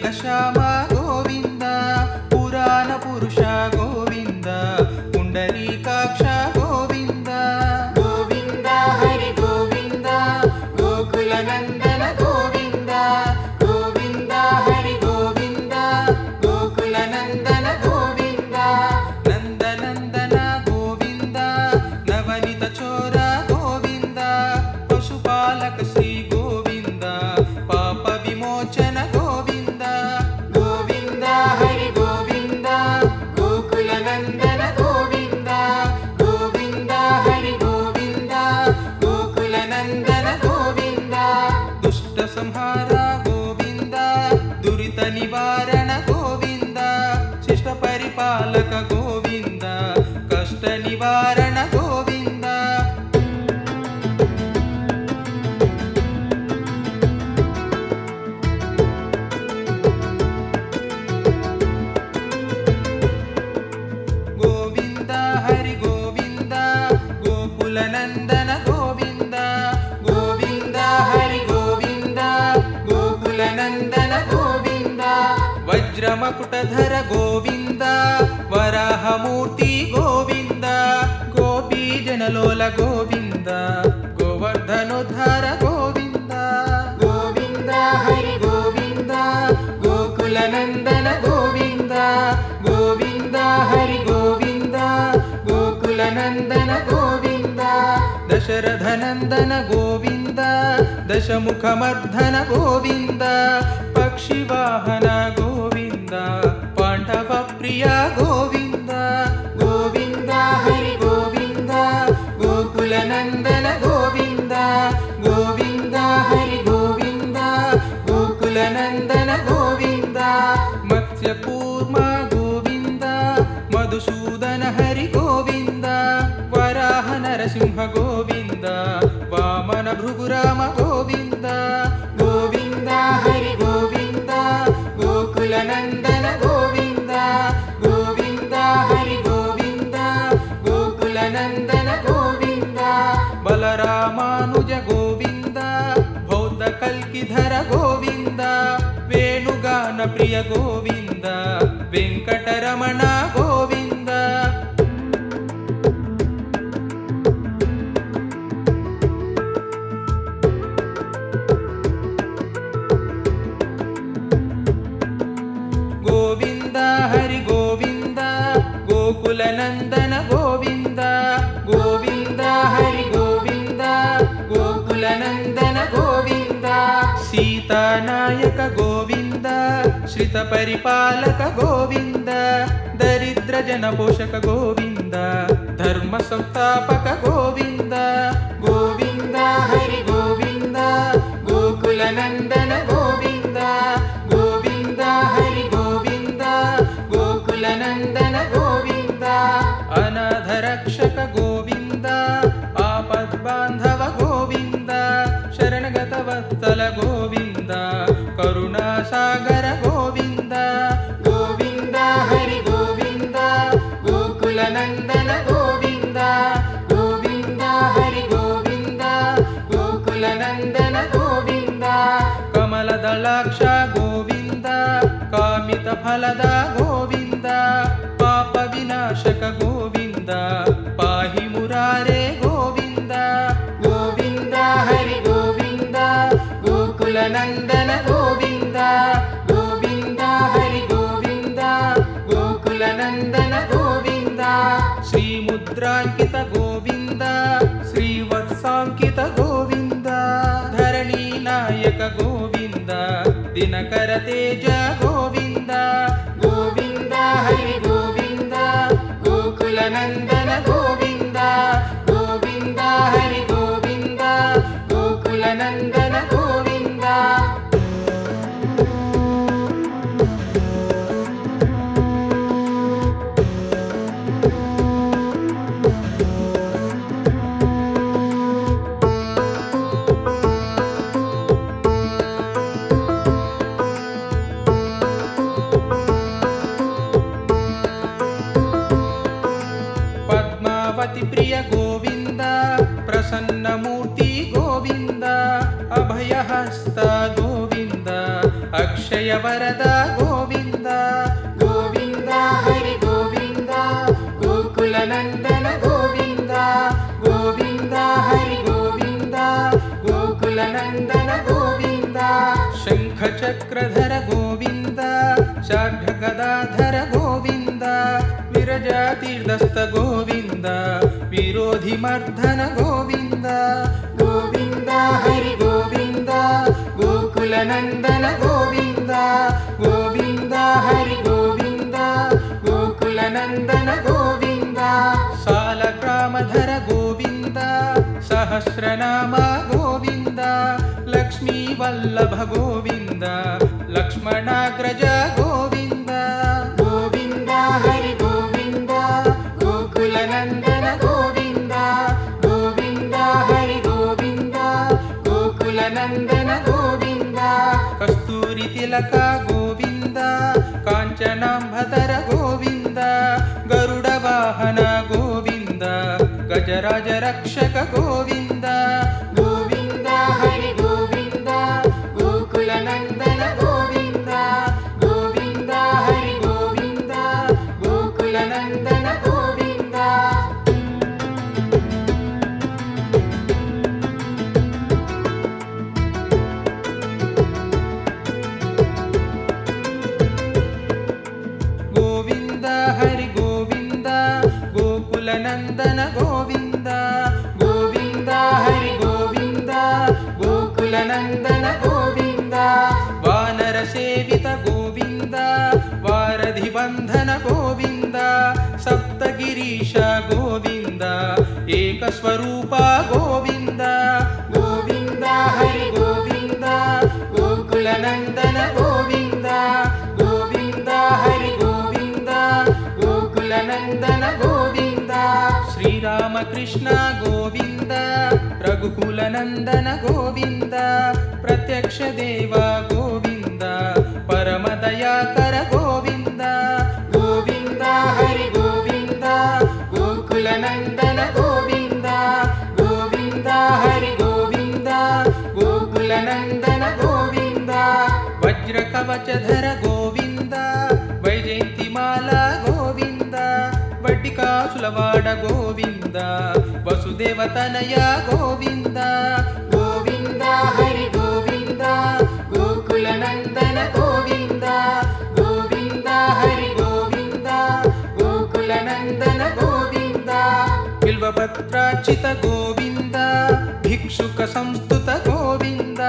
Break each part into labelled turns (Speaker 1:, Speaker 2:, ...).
Speaker 1: ಮೇಘಶ್ಯಾಮ ಗೋವಿಂದ ಪುರಾಣ ಪುರುಷ ಗೋವಿಂದ ಪುಂಡರೀಕಾಕ್ಷ ಗೋವಿಂದ
Speaker 2: ಗೋವಿಂದ ಹರಿ ಗೋವಿಂದ ಗೋಕುಲ ನಂದನ ಗೋವಿಂದ ಗೋವಿಂದ ಹರಿ ಗೋವಿಂದ ಗೋಕುಲ ನಂದನ ಗೋವಿಂದ
Speaker 1: ನಂದನಂದನ ಗೋವಿಂದ ನವನಿತ ಚೋರ ಗೋವಿಂದ ಪಶುಪಾಲಕ ಶ್ರೀ ಗೋವಿಂದ ಪಾಪ ವಿಮೋಚನ ಗೋವಿಂದ
Speaker 2: ಗೋವಿಂದ ಹರಿ ಗೋವಿಂದ ಗೋಕುಲ ನಂದನ ಗೋವಿಂದ ಗೋವಿಂದ ಹರಿ ಗೋವಿಂದ ಗೋಕುಲ ನಂದನ ಗೋವಿಂದ
Speaker 1: ದುಷ್ಟ ಸಂಹಾರ ಗೋವಿಂದ ದುರಿತ ನಿವಾರಣ ಗೋವಿಂದ ಶಿಷ್ಟ ಪರಿಪಾಲಕ ಗೋವಿಂದ ಕಷ್ಟ ನಿವಾರಣ ಗೋವಿಂದ ಗೋವಿಂದ ಹರಿ ಗೋವಿಂದ ಗೋಕುಲ ನಂದನ ಗೋವಿಂದ
Speaker 2: ಗೋವಿಂದ ಹರಿ ಗೋವಿಂದ ಗೋಕುಲ ನಂದನ ಗೋವಿಂದ
Speaker 1: ವಜ್ರ ಮಕುಟಧರ ಗೋವಿಂದ ವರಾಹ ಮೂರ್ತಿ ಗೋವಿಂದ ಗೋಪಿ ಜನಲೋಲ ಗೋವಿಂದ ಗೋವರ್ಧನೋದ್ಧಾರ ಗೋವಿಂದ
Speaker 2: ಗೋವಿಂದ ಹರಿ ಗೋವಿಂದ ಗೋಕುಲ ನಂದನ ಗೋವಿಂದ ಗೋವಿಂದ ಹರಿ ಗೋವಿಂದ ಗೋಕುಲ ನಂದನ ಗೋವಿಂದ
Speaker 1: ದಶರಥ ನಂದನ ಗೋವಿಂದ ದಶಮುಖ ಮರ್ಧನ ಗೋವಿಂದ ಪಕ್ಷಿ ವಾಹನ ಗೋವಿಂದ ಪಾಂಡವ ಪ್ರಿಯ ಗೋವಿಂದ
Speaker 2: ಗೋವಿಂದ ಹರಿ ಗೋವಿಂದ ಗೋಕುಲ ನಂದನ ಗೋವಿಂದ ಗೋವಿಂದ ಹರಿ ಗೋವಿಂದ ಗೋಕುಲ ನಂದನ ಗೋವಿಂದ
Speaker 1: ಮತ್ಸ್ಯ ಕೂರ್ಮ ಗೋವಿಂದ ಮಧುಸೂದನ ಹರಿ ಗೋವಿಂದ ವರಾಹ ನರಸಿಂಹ ಗೋವಿಂದ ವಾಮನ ಭೃಗುರಾಮ ಗೋವಿಂದ
Speaker 2: ಗೋವಿಂದ ಹರಿ ಗೋವಿಂದ ಗೋಕುಲ ನಂದನ ಗೋವಿಂದ ಗೋವಿಂದ ಹರಿ ಗೋವಿಂದ ಗೋಕುಲ ನಂದನ ಗೋವಿಂದ
Speaker 1: ಬಲರಾಮಾನುಜ ಗೋವಿಂದ ಬೌದ್ಧ ಕಲ್ಕಿಧರ ಗೋವಿಂದ ವೇಣುಗಾನ ಪ್ರಿಯ ಗೋವಿಂದ ವೆಂಕಟರಮಣ ಗೋವಿಂದ ಗೋವಿಂದ ಹರಿ ಗೋವಿಂದ ಗೋಕುಲ ನಂದನ ಗೋವಿಂದ
Speaker 2: ಗೋವಿಂದ ಹರಿ ಗೋವಿಂದ ಗೋಕುಲ ನಂದನ ಗೋವಿಂದ
Speaker 1: ಸೀತಾನಾಯಕ ಗೋವಿಂದ ಶ್ರಿತ ಪರಿಪಾಲಕ ಗೋವಿಂದ ದರಿದ್ರ ಜನ ಪೋಷಕ ಗೋವಿಂದ ಧರ್ಮ ಸಂಸ್ಥಾಪಕ ಗೋವಿಂದ
Speaker 2: ಗೋವಿಂದ ಹರಿ ಗೋವಿಂದ ಗೋಕುಲ ನಂದನ ಗೋವಿಂದ ಗೋವಿಂದ ಹರಿ ಗೋವಿಂದ ಗೋಕುಲ ನಂದನ ಗೋವಿಂದ
Speaker 1: ಅನಾಥ ರಕ್ಷಕ ಗೋವಿಂದ ಆಪದ್ ಬಾಂಧವ ಗೋವಿಂದ ಶರಣಗತ ವತ್ಸಲ ಗೋವಿಂದ ಕರುಣಾಸಾಗರ ಗೋವಿಂದ
Speaker 2: ಗೋವಿಂದ ಹರಿ ಗೋವಿಂದ ಗೋಕುಲ ನಂದನ ಗೋವಿಂದ ಗೋವಿಂದ ಹರಿ ಗೋವಿಂದ ಗೋಕುಲ ನಂದನ ಗೋವಿಂದ
Speaker 1: ಕಮಲದಳಾಕ್ಷ ಗೋವಿಂದ ಕಾಮಿತ ಫಲದ ಗೋವಿಂದ ಪಾಪ ವಿನಾಶಕ ಗೋವಿಂದ ಪಾಹಿ ಮುರಾರೆ ಗೋವಿಂದ
Speaker 2: ಗೋವಿಂದ ಹರಿ ಗೋವಿಂದ ಗೋಕುಲ ನಂದನ ಗೋವಿಂದ ಗೋವಿಂದ ಹರಿ ಗೋವಿಂದ ಗೋಕುಲ ನಂದನ ಗೋವಿಂದ
Speaker 1: ಶ್ರೀ ಮುದ್ರಾಂಕಿತ ಗೋವಿಂದ ಶ್ರೀವತ್ಸಾಂಕಿತ ಗೋವಿಂದ ಧರಣಿ ನಾಯಕ ಗೋವಿಂದ ದಿನಕರ ತೇಜ ಗೋವಿಂದ
Speaker 2: ಗೋವಿಂದ ಹರಿ ಗೋವಿಂದ ಗೋಕುಲ ನಂದನ ಗೋವಿಂದ ಗೋವಿಂದ ಹರಿ ಗೋವಿಂದ ಗೋಕುಲ ನಂದನ ಗೋವಿಂದ
Speaker 1: ಪದ್ಮಾವತಿ ಪ್ರಿಯ ಗೋವಿಂದ ಪ್ರಸನ್ನ ಮೂರ್ತಿ ಗೋವಿಂದ ಅಭಯವರದ ಗೋವಿಂದ
Speaker 2: ಗೋವಿಂದ ಹರಿ ಗೋವಿಂದ ಗೋಕುಲನಂದನ ಗೋವಿಂದ ಗೋವಿಂದ ಹರಿ ಗೋವಿಂದ ಗೋಕುಲನಂದನ ಗೋವಿಂದ
Speaker 1: ಶಂಖ ಚಕ್ರಧರ ಗೋವಿಂದ ಶಾರ್ಢ ಗದಾಧರ ಗೋವಿಂದ ವಿರಜಾತೀರ್ಧಸ್ಥ ಗೋವಿಂದ ವಿರೋಧಿ ಮರ್ಧನ ಗೋವಿಂದ
Speaker 2: ಗೋವಿಂದ ಹರಿ ಗೋವಿಂದ ಗೋಕುಲನಂದನ ಗೋವಿಂದ ಗೋವಿಂದ ಹರಿ ಗೋವಿಂದ ಗೋಕುಲನಂದನ ಗೋವಿಂದ
Speaker 1: ಸಾಲಗ್ರಾಮಧರ ಗೋವಿಂದ ಸಹಸ್ರನಾಮ ಗೋವಿಂದ ಲಕ್ಷ್ಮೀ ವಲ್ಲಭ ಗೋವಿಂದ ಲಕ್ಷ್ಮಣಾಗ್ರಜ ಗೋವಿಂದ
Speaker 2: ಗೋವಿಂದ ಹರಿ ಗೋವಿಂದ ಗೋಕುಲನಂದನ ಗೋವಿಂದ ಗೋವಿಂದ ಹರಿ ಗೋವಿಂದ ಗೋಕುಲನಂದನ ಗೋವಿಂದ
Speaker 1: ಕಸ್ತೂರಿ ತಿಲಕ ಗೋವಿಂದ ಕಾಂಚನಾಂಬಧರ ಗೋವಿಂದ ಗರುಡ ವಾಹನ ಗೋವಿಂದ ಗಜರಾಜ ರಕ್ಷಕ ಗೋವಿಂದ
Speaker 2: ಗೋವಿಂದ ಹರಿ ಗೋವಿಂದ ಗೋಕುಲನಂದನ ಗೋವಿಂದ ಗೋವಿಂದ ಹರಿ ಗೋವಿಂದ ಗೋಕುಲನಂದನ ಗೋವಿಂದ
Speaker 1: ಗೋವಿಂದ ಹರಿ ಗೋವಿಂದ ಗೋಕುಲನಂದನ ಗೋವಿಂದ
Speaker 2: ಗೋವಿಂದ ಹರಿ ಗೋವಿಂದ ಗೋಕುಲನಂದನ ಗೋವಿಂದ
Speaker 1: ವಾನರ ಸೇವಿತ ಗೋವಿಂದ ವಾರಧಿ ಬಂಧನ ಗೋವಿಂದ ಸಪ್ತಗಿರೀಶ ಗೋವಿಂದ ಏಕಸ್ವರೂಪ ಗೋವಿಂದ
Speaker 2: ಗೋವಿಂದ ಹರಿ ಗೋವಿಂದ ಗೋಕುಲನಂದನ ಗೋವಿಂದ ಗೋವಿಂದ ಹರಿ ಗೋವಿಂದ ಗೋಕುಲನಂದನ ಗೋವಿಂದ
Speaker 1: ಶ್ರೀರಾಮಕೃಷ್ಣ ಗೋವಿಂದ ರಘುಕುಲನಂದನ ಗೋವಿಂದ ಪ್ರತ್ಯಕ್ಷ ದೇವ ಗೋವಿಂದ ಪರಮ ದಯಾಕರ ಗೋವಿಂದ
Speaker 2: ಗೋವಿಂದ ಹರಿ ಗೋವಿಂದ ಗೋಕುಲನಂದನ ಗೋವಿಂದ ಗೋವಿಂದ ಹರಿ ಗೋವಿಂದ ಗೋಕುಲನಂದನ ಗೋವಿಂದ
Speaker 1: ವಜ್ರ ಕವಚಧರ ಗೋವಿಂದ ವೈಜಯಂತಿ ಮಾಲಾ ಗೋವಿಂದ ವಡ್ಡಿಕಾಸುಲವಾಡ ಗೋವಿಂದ ವಸುದೇವ ತನಯ ಗೋವಿಂದ
Speaker 2: ಗೋವಿಂದ ಹರಿ ಗೋವಿಂದ ಗೋಕುಲನಂದನ ಗೋವಿಂದ ಗೋವಿಂದ ಹರಿ ಗೋವಿಂದ ಗೋಕುಲನಂದನ ಗೋವಿಂದ
Speaker 1: ಬಿಲ್ವಪತ್ರಾರ್ಚಿತ ಗೋವಿಂದ ಭಿಕ್ಷುಕ ಸಂಸ್ತುತ ಗೋವಿಂದ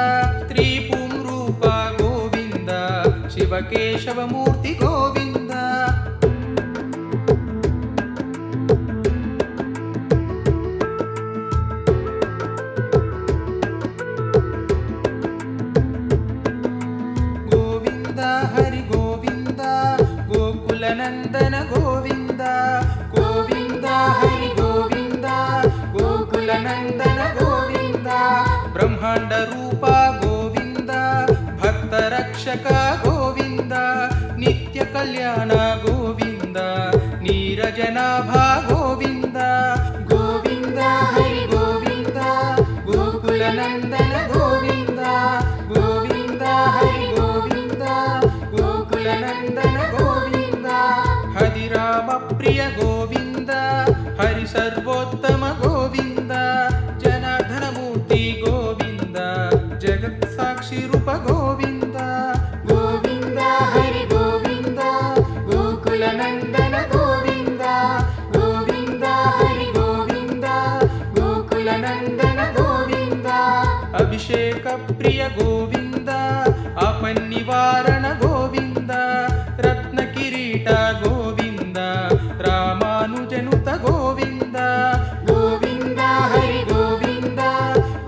Speaker 1: ತ್ರಿಪುಂ ರೂಪ ಗೋವಿಂದ ಶಿವಕೇಶವ ಮೂರ್ತಿ ಗೋವಿಂದ ಗೋವಿಂದ ಹರಿ ಗೋವಿಂದ ಗೋಕುಲನಂದನ ಗೋವಿಂದ
Speaker 2: ಗೋವಿಂದ ಹರಿ ಗೋವಿಂದ ಗೋಕುಲನಂದನ ಗೋವಿಂದ
Speaker 1: ಬ್ರಹ್ಮಾಂಡ ರೂಪ ಗೋವಿಂದ ಭಕ್ತ ರಕ್ಷಕ ಗೋವಿಂದ ನಿತ್ಯ ಕಲ್ಯಾಣ ಗೋವಿಂದ ನೀರಜನಾಭ ಗೋವಿಂದ
Speaker 2: ಗೋವಿಂದ ಹರಿ ಗೋವಿಂದ ಗೋಕುಲನಂದನ ಗೋವಿಂದ ಗೋವಿಂದ ಹರಿ ಗೋವಿಂದ ಗೋಕುಲನಂದನ ಗೋವಿಂದ
Speaker 1: ಹರಿರಾಮ ಪ್ರಿಯ ಗೋವಿಂದ ಹರಿ ಸರ್ವೋತ್ತಮ ಗೋವಿಂದ ಜನಾರ್ದನ ಮೂರ್ತಿ ಗೋವಿಂದ ಜಗತ್ ಸಾಕ್ಷಿ ರೂಪ ಗೋವಿಂದ
Speaker 2: ಗೋವಿಂದ ಹರಿ ಗೋವಿಂದ ಗೋಕುಲನಂದನ ಗೋವಿಂದ ಗೋವಿಂದ ಹರಿ ಗೋವಿಂದ ಗೋಕುಲನಂದನ ಗೋವಿಂದ
Speaker 1: ಅಭಿಷೇಕ ಪ್ರಿಯ ಗೋವಿಂದ ಆಪನ್ನಿವಾರಣ ಗೋವಿಂದ ರತ್ನ ಕಿರೀಟ ಗೋವಿಂದ ರಾಮಾನುಜನುತ ಗೋವಿಂದ
Speaker 2: ಗೋವಿಂದ ಹರಿ ಗೋವಿಂದ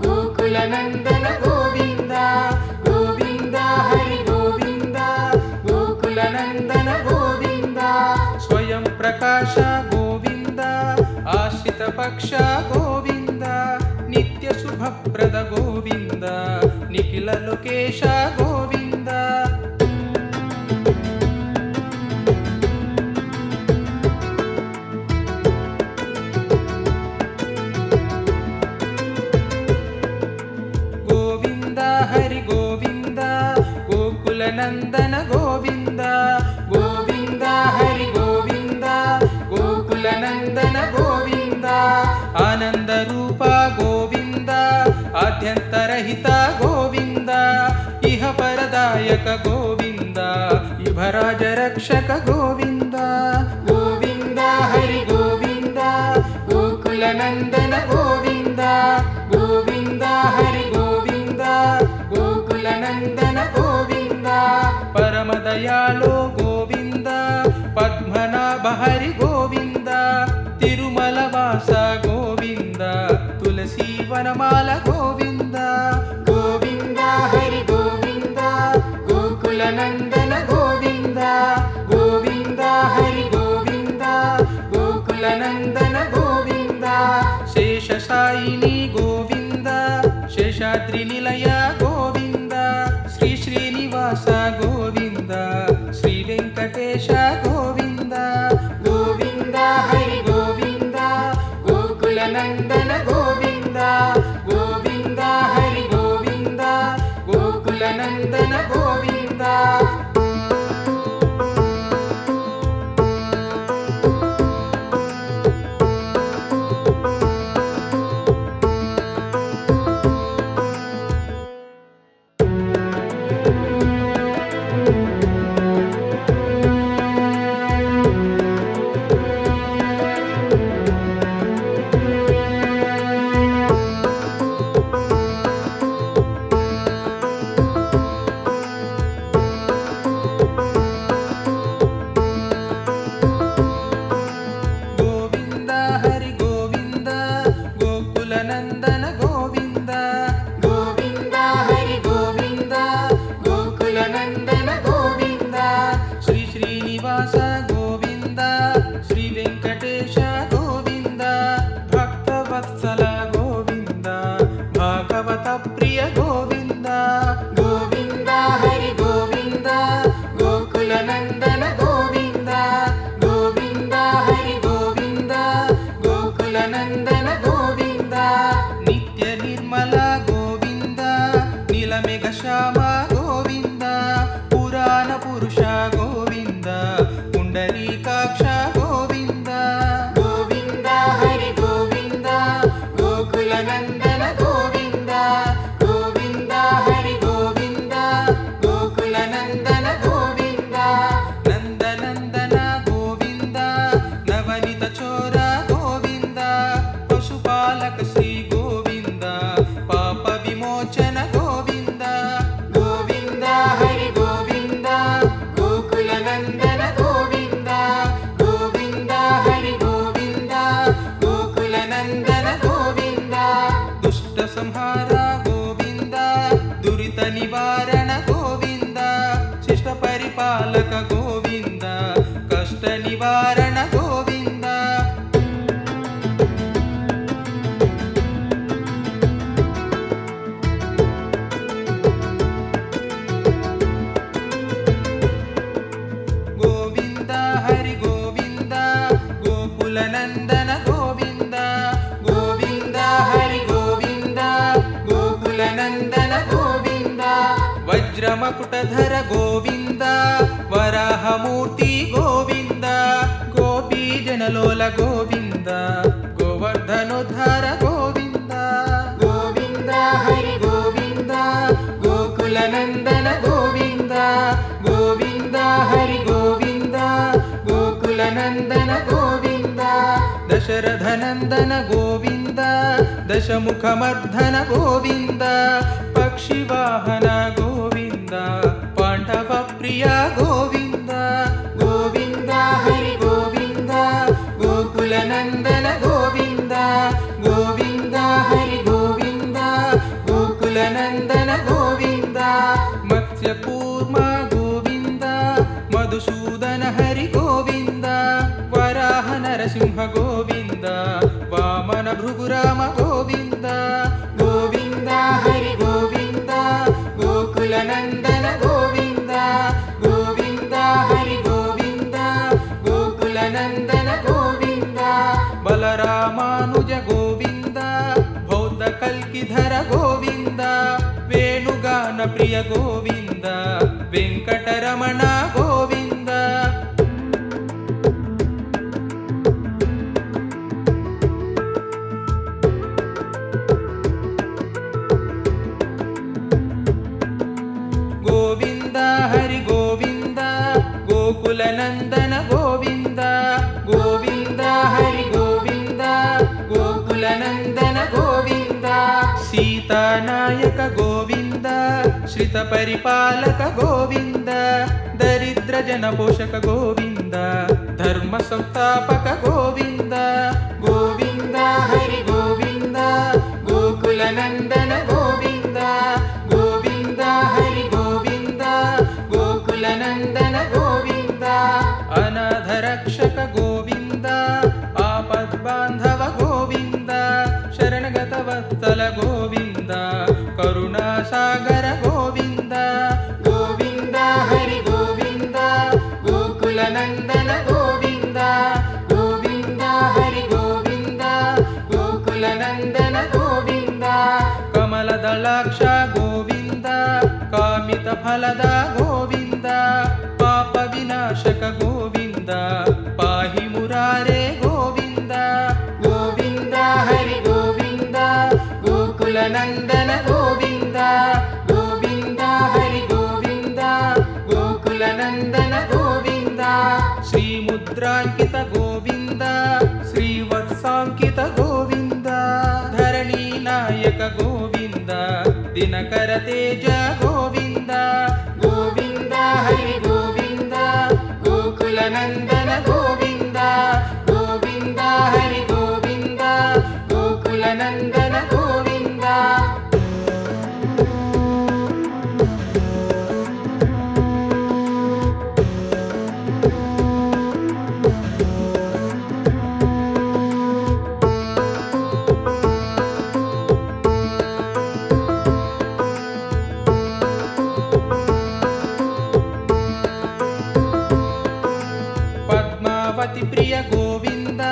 Speaker 2: ಗೋಕುಲನಂದನ ಗೋವಿಂದ ಗೋವಿಂದ ಹರಿ ಗೋವಿಂದ ಗೋಕುಲನಂದನ ಗೋವಿಂದ
Speaker 1: ಸ್ವಯಂ ಪ್ರಕಾಶ ಗೋವಿಂದ ಆಶ್ರಿತ ಪಕ್ಷ ಗೋವಿಂದ ನಿತ್ಯ ಶುಭಪ್ರದ ಗೋವಿಂದ ನಿಖಿಲ ಲೋಕೇಶ ಗೋವಿಂದ ಗೋವಿಂದ ಹರಿ ಗೋವಿಂದ ಗೋಕುಲನಂದನ ದುರಿತ ಗೋವಿಂದ ಇಹ ಪರದಾಯಕ ಗೋವಿಂದ ಇಭರಾಜ ರಕ್ಷಕ ಗೋವಿಂದ
Speaker 2: ಗೋವಿಂದ ಹರಿ ಗೋವಿಂದ ಗೋಕುಲ ನಂದನ ಗೋವಿಂದ ಗೋವಿಂದ ಹರಿ ಗೋವಿಂದ ಗೋಕುಲ ನಂದನ ಗೋವಿಂದ
Speaker 1: ಪರಮ ದಯಾಳು ಗೋವಿಂದ ಪದ್ಮನಾಭ ಹರಿ ಗೋವಿಂದ ತಿರುಮಲ ವಾಸ ಗೋವಿಂದ ತುಳಸಿ ವನಮಾಲ ಗೋವಿಂದ
Speaker 2: ಗೋವಿಂದ ಹರಿ ಗೋವಿಂದ ಗೋಕುಲ ನಂದನ ಗೋವಿಂದ ಗೋವಿಂದ ಹರಿ ಗೋವಿಂದ ಗೋಕುಲ ನಂದನ ಗೋವಿಂದ
Speaker 1: ಶೇಷಶಾಯಿನಿ ಗೋವಿಂದ ಶೇಷಾದ್ರಿ ನಿಲಯ ಗೋವಿಂದ ಶ್ರೀ ಶ್ರೀನಿವಾಸ ಗೋವಿಂದ ಶ್ರೀ ವೆಂಕಟೇಶ ಗೋವಿಂದ
Speaker 2: ಗೋವಿಂದ ಹರಿ ಗೋವಿಂದ ಗೋಕುಲ ನಂದನ ಗೋವಿಂದ ಗೋವಿಂದ ಹರಿ ಗೋವಿಂದ ಗೋಕುಲ ನಂದನ ಗೋವಿಂದ
Speaker 1: ಗೋವಿಂದ ಹರಿ ಗೋವಿಂದ ಗೋಕುಲ ನಂದನ ಗೋವಿಂದ
Speaker 2: ಗೋವಿಂದ ಹರಿ ಗೋವಿಂದ ಗೋಕುಲ ನಂದನ ಗೋವಿಂದ
Speaker 1: ಶ್ರೀ ಶ್ರೀನಿವಾಸ ಗೋವಿಂದ ಶ್ರೀ ವೆಂಕಟೇಶ ಗೋವಿಂದ ಭಕ್ತವತ್ಸಲ ಗೋವಿಂದ ಭಾಗವತ ಪ್ರಿಯ ಗೋವಿಂದ
Speaker 2: ಗೋವಿಂದ ಹರಿ ಗೋವಿಂದ ಗೋಕುಲ ನಂದನ ಗೋವಿಂದ ಗೋವಿಂದ ಹರಿ ಗೋವಿಂದ ಗೋಕುಲ ನಂದನ ಗೋವಿಂದ
Speaker 1: ನಿತ್ಯ ನಿರ್ಮಲ ಗೋವಿಂದ ನೀಲಮೇಘ ಶ್ಯಾಮ ಗೋವಿಂದ ಪುರಾಣ ಪುರುಷ ಗೋವಿಂದ ಪುಂಡರೀಕಾಕ್ಷ ಗೋವಿಂದ
Speaker 2: ಗೋವಿಂದ ಹರಿ ಗೋವಿಂದ ಗೋಕುಲ ನಂದನ ಗೋವಿಂದ ಗೋವಿಂದ ಹರಿ ಗೋವಿಂದ ಗೋಕುಲ ನಂದನ ಗೋವಿಂದ
Speaker 1: ನಂದನಂದನ ಗೋವಿಂದ ನವನಿತ ಚೋರ ಗೋವಿಂದ ಪಶುಪಾಲಕ ಶ್ರೀ ಗೋವಿಂದ ಪಾಪ ವಿಮೋಚನ ಗೋವಿಂದ
Speaker 2: ಗೋವಿಂದ ಹರಿ ಗೋವಿಂದ ಗೋಕುಲ ನಂದನ ಗೋವಿಂದ ಗೋವಿಂದ ಹರಿ ಗೋವಿಂದ ಗೋಕುಲ ನಂದನ ಗೋವಿಂದ
Speaker 1: ದುಷ್ಟ ಸಂಹಾರ ಗೋವಿಂದ ದುರಿತ ನಿವಾರಣ ಗೋವಿಂದ ಶಿಷ್ಟ ಪರಿಪಾಲಕ ಗೋವಿಂದ ಕಷ್ಟ ನಿವಾರಣ ಗೋವಿಂದ ಗೋವಿಂದ ಹರಿ ಗೋವಿಂದ ಗೋಕುಲ ನಂದನ ಗೋವಿಂದ
Speaker 2: ಗೋವಿಂದ ಹರಿ ಗೋವಿಂದ ಗೋಕುಲ ನಂದನ ಗೋವಿಂದ
Speaker 1: ವಜ್ರ ಮಕುಟಧರ ಗೋವಿಂದ ವರಾಹ ಮೂರ್ತಿ ಗೋವಿಂದ ಗೋಪಿ ಜನಲೋಲ ಗೋವಿಂದ ಗೋವರ್ಧನೋದ್ಧಾರ ಗೋವಿಂದ
Speaker 2: ಗೋವಿಂದ ಹರಿ ಗೋವಿಂದ ಗೋಕುಲ ನಂದನ ಗೋವಿಂದ ಗೋವಿಂದ ಹರಿ ಗೋವಿಂದ ಗೋಕುಲ ನಂದನ ಗೋವಿಂದ
Speaker 1: ದಶರಥ ನಂದನ ಗೋವಿಂದ ದಶಮುಖ ಮರ್ಧನ ಗೋವಿಂದ ಪಕ್ಷಿ ವಾಹನ ಗೋವಿಂದ ಪಾಂಡವ ಪ್ರಿಯ ಗೋವಿಂದ
Speaker 2: ಗೋವಿಂದ ಹರಿ ಗೋವಿಂದ ಗೋಕುಲ ನಂದನ ಗೋವಿಂದ ಗೋವಿಂದ ಹರಿ ಗೋವಿಂದ ಗೋಕುಲ ನಂದನ ಗೋವಿಂದ
Speaker 1: ಮತ್ಸ್ಯ ಕೂರ್ಮ ಗೋವಿಂದ ಮಧುಸೂದನ ಹರಿ ಗೋವಿಂದ ವರಾಹ ನರಸಿಂಹ ಗೋವಿಂದ ವಾಮನ ಭೃಗುರಾಮ ಗೋವಿಂದ
Speaker 2: ಗೋವಿಂದ ಹರಿ ಗೋವಿಂದ ಗೋಕುಲ ನಂದನ ಗೋವಿಂದ ಗೋವಿಂದ ಹರಿ ಗೋವಿಂದ ಗೋಕುಲ ನಂದನ ಗೋವಿಂದ
Speaker 1: ಬಲರಾಮಾನುಜ ಗೋವಿಂದ ಬೌದ್ಧ ಕಲ್ಕಿಧರ ಗೋವಿಂದ ವೇಣುಗಾನ ಪ್ರಿಯ ಗೋವಿಂದ ವೆಂಕಟರಮಣ ಗೋವಿಂದ नायक गोविन्द श्रित परिपालक गोविन्द दरिद्र जन पोषक गोविन्द धर्म संस्थापक गोविन्द
Speaker 2: गोविन्द हरि गोविन्द गोकुल नन्दन गोविन्द गोविन्द हरि गोविन्द गोकुल नन्दन गोविन्द
Speaker 1: अनाथ रक्षक गोविन्द आपद्बान्धव गोविन्द शरणगत वत्सल गोविन्द करुणासागर गोविन्द
Speaker 2: गोविन्द हरि गोविन्द गोकुल नन्दन गोविन्द गोविन्द हरि गोविन्द गोकुल नन्दन गोविन्द
Speaker 1: कमलदलाक्ष गोविन्द कामित फलद गोविन्द पाप विनाशक गोविन्द पाहि मुरारे गोविन्द
Speaker 2: गोविन्द हरि गोविन्द गोकुल नन्दन गोविन्द गोविन्द हरि गोविन्द गोकुल नन्दन गोविन्द
Speaker 1: श्रीमुद्राङ्कित गोविन्द श्रीवत्साङ्कित गोविन्द धरणी नायक गोविन्द दिनकर तेज गोविन्द
Speaker 2: गोविन्द हरि गोविन्द गोकुल नन्दन गोविन्द गोविन्द हरि गोविन्द गोकुल नन्दन गोविन्द
Speaker 1: पद्मावती प्रिय गोविन्द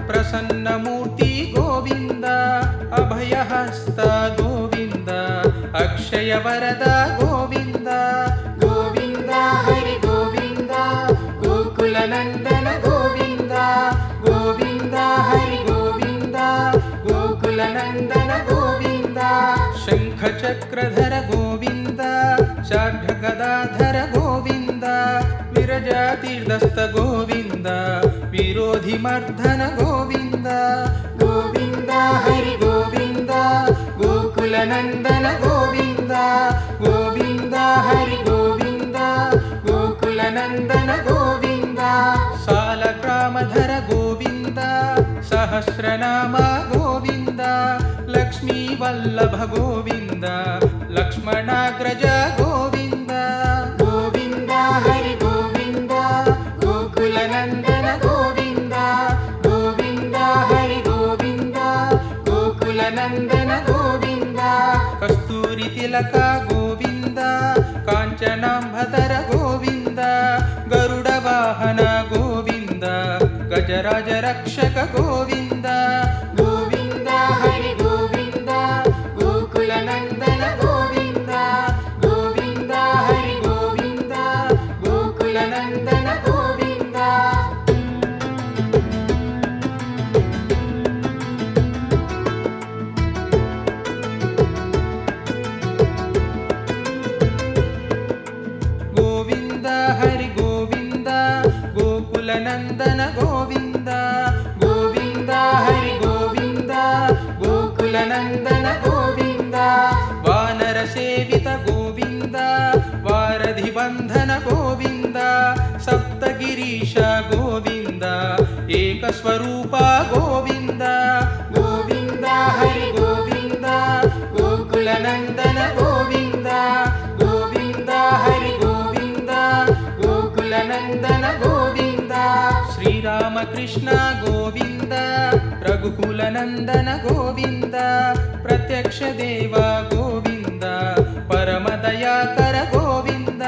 Speaker 1: प्रसन्नमूर्ति गोविन्द अभयहस्त गोविन्द अक्षय वरद गोविन्द
Speaker 2: गोविन्द हरि गोविन्द गोकुल नन्दन गोविन्द गोविन्द हरि गोविन्द गोकुल नन्दन गोविन्द
Speaker 1: शङ्खचक्रधर गोविन्द शाढ्यगदाधर गोविन्द विरजातीर्दस्त गोविन्द विरोधिमर्दन गोविन्द
Speaker 2: गोविन्द हरि गोविन्द गोकुल नन्दन गोविन्द गोविन्द हरि गोविन्द गोकुल नन्दन गोविन्द
Speaker 1: सालग्रामधर गोविन्द सहस्रनाम गोविन्द लक्ष्मीवल्लभ गोविन्द लक्ष्मणाग्रज गोविन्द
Speaker 2: गोविन्द हरि गोविन्द गोकुल नन्दन गोविन्द गोविन्द हरि गोविन्द गोकुल नन्दन गोविन्द
Speaker 1: कस्तूरि तिलक गोविन्द काञ्चनाम्भधर गोविन्द गरुड वाहन गोविन्द गजराज रक्षक गोविन्द
Speaker 2: गोविन्द हरि गोविन्द गोकुल नन्दन गोविन्द गोविन्द हरि गोविन्द गोकुल नन्दन गोविन्द
Speaker 1: गोविन्द हरि गोविन्द गोकुल नन्दन गोविन्द
Speaker 2: गोविन्द हरि गोविन्द गोकुल नन्दन गोविन्द
Speaker 1: वानर सेवित गोविन्द वारधि बन्धन गोविन्द सप्तगिरीश गोविन्द एकस्वरूप गोविन्द
Speaker 2: गोविन्द हरि गोविन्द गोकुल नन्दन गोविन्द गोविन्द हरि गोविन्द गोकुल नन्दन गोविन्द
Speaker 1: श्रीरामकृष्ण गोविन्द रघुकुल नन्दन गोविन्द प्रत्यक्ष देव गोविन्द परम दयाकर गोविन्द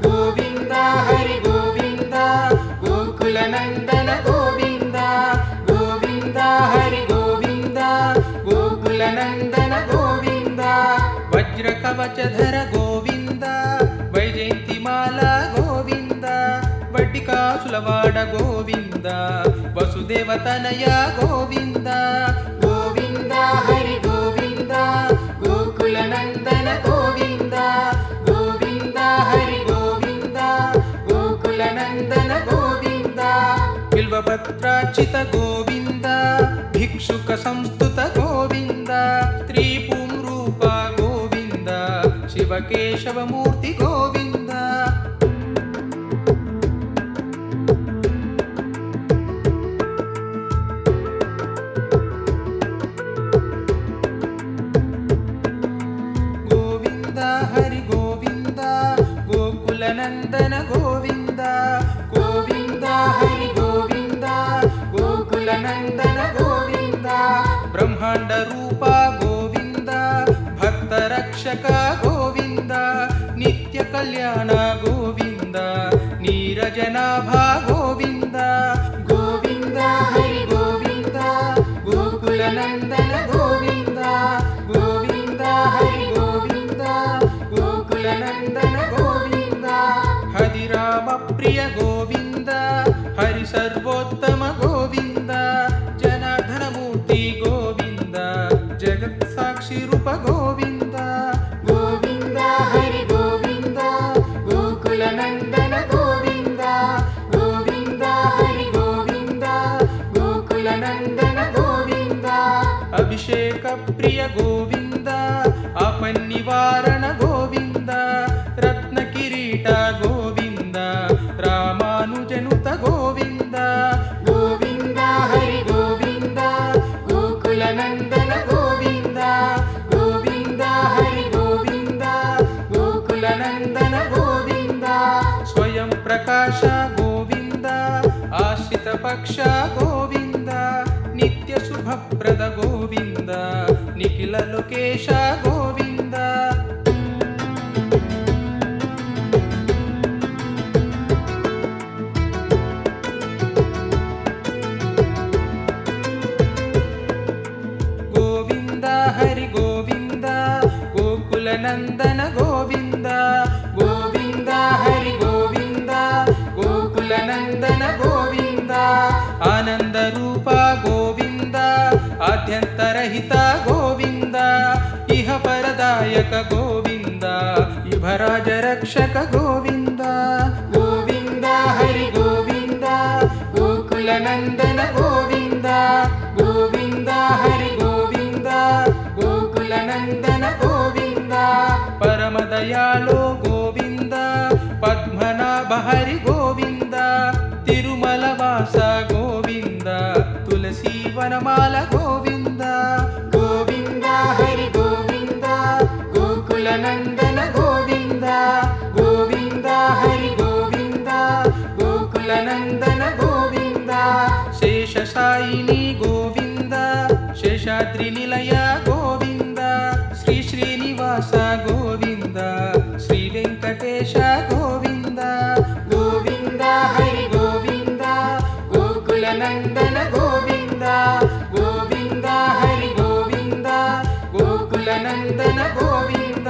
Speaker 2: गोविन्द हरि गोविन्द गोकुल नन्दन गोविन्द गोविन्द हरि गोविन्द गोकुल नन्दन गोविन्द वज्रकवचधर गोविन्द वैजयन्तिमाला गोविन्द वड्डिकासुलवाड गोविन्द वसुदेवतनय गोविन्द
Speaker 1: गोविन्द हरि गोविन्द गोकुल नन्दन गोविन्द गोविन्द हरि गोविन्द गोकुल नन्दन गोविन्द बिल्वपत्रार्चित गोविन्द भिक्षुक संस्तुत गोविन्द त्रिपुंरूप गोविन्द
Speaker 2: केशवमूर्ति गोविन्द गोविन्द हरि गोविन्द गोकुलनन्दन गोविन्द
Speaker 1: गोविन्द हरि गोविन्द गोकुलनन्दन गोविन्द
Speaker 2: ब्रह्माण्ड रूप गोविन्द भक्तरक्षक गोविन्द नित्य कल्याण गोविन्द नीरजनाभा गोविन्द
Speaker 1: गोविन्द हरि गोविन्द गोकुलनन्दन गोविन्द गोविन्द हरि गोविन्द गोकुलनन्दन गोविन्द
Speaker 2: हरिराम प्रिय गोविन्द हरि सर्वोत्तम गोविन्द जनार्दन मूर्ति गोविन्द जगत् साक्षी रूप गोविन्द
Speaker 1: गोविन्द हरि गोविन्द गोकुलनन्दन गोविन्द गोविन्द हरि गोविन्द गोकुलनन्दन गोविन्द
Speaker 2: अभिषेक प्रिय गोविन्द आपन्निवारण गोविन्द रत्न किरीट गोविन्द रामानुजनुत गोविन्द
Speaker 1: गोविन्द हरि गोविन्द गोकुलनन्दन गोविन्द गोविन्द हरि गोविन्द गोकुलनन्दन गोविन्द
Speaker 2: स्वयं प्रकाश गोविन्द आश्रित पक्ष गोविन्द नित्य शुभप्रद गोविन्द निखिल लोकेश गोविन्द गोविन्द हरि गोविन्द गोकुलनन्दन गोविन्द
Speaker 1: गोविन्द हरि गोविन्द गोकुलनन्दन गोविन्द
Speaker 2: आनंद रूप गोविन्द आद्यन्तरहित गोविन्द इह परदायक गोविन्द इभराज रक्षक गोविन्द
Speaker 1: गोविन्द हरि गोविन्द गोकुलनन्दन गोविन्द गोविन्द हरि गोविन्द गोकुलनन्दन गोविन्द
Speaker 2: परम दयालो गोविन्द पद्मनाभ हरि गोविन्द तिरुमल वास गोविन्द तुलसी वनमाल गोविन्द
Speaker 1: गोविन्द हरि गोविन्द गोकुलनन्दन गोविन्द गोविन्द हरि गोविन्द गोकुलनन्दन गोविन्द
Speaker 2: शेषशायिनी गोविन्द शेषाद्रि निलय गोविन्द श्री श्रीनिवास गोविन्द श्री वेङ्कटेश गोविन्द
Speaker 1: गोविन्द हरि गोविन्द गोकुलनन्दन गोविन्द गोविन्द हरि गोविन्द गोकुलनन्दन गोविन्द